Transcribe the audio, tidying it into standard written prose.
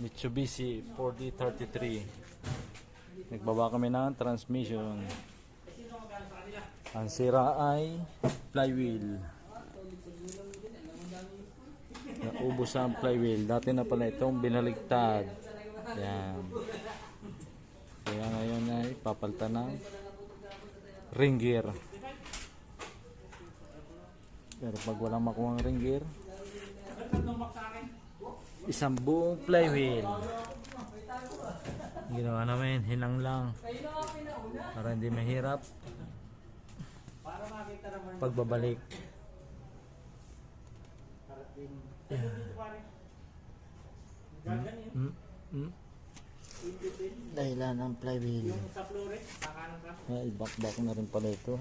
Mitsubishi 4D33. Nagbaba kami ng transmission. Ang sira ay flywheel. Naubos ang flywheel. Dati na pala itong binaligtad. Yan. Kaya ngayon ay papalitan ng ring gear. Pero pag walang makuha ang ring gear, isang buong flywheel. Ginawa namin, hinang lang para hindi mahirap pagbabalik. Dahilan ng flywheel ay bakbak na rin pala ito.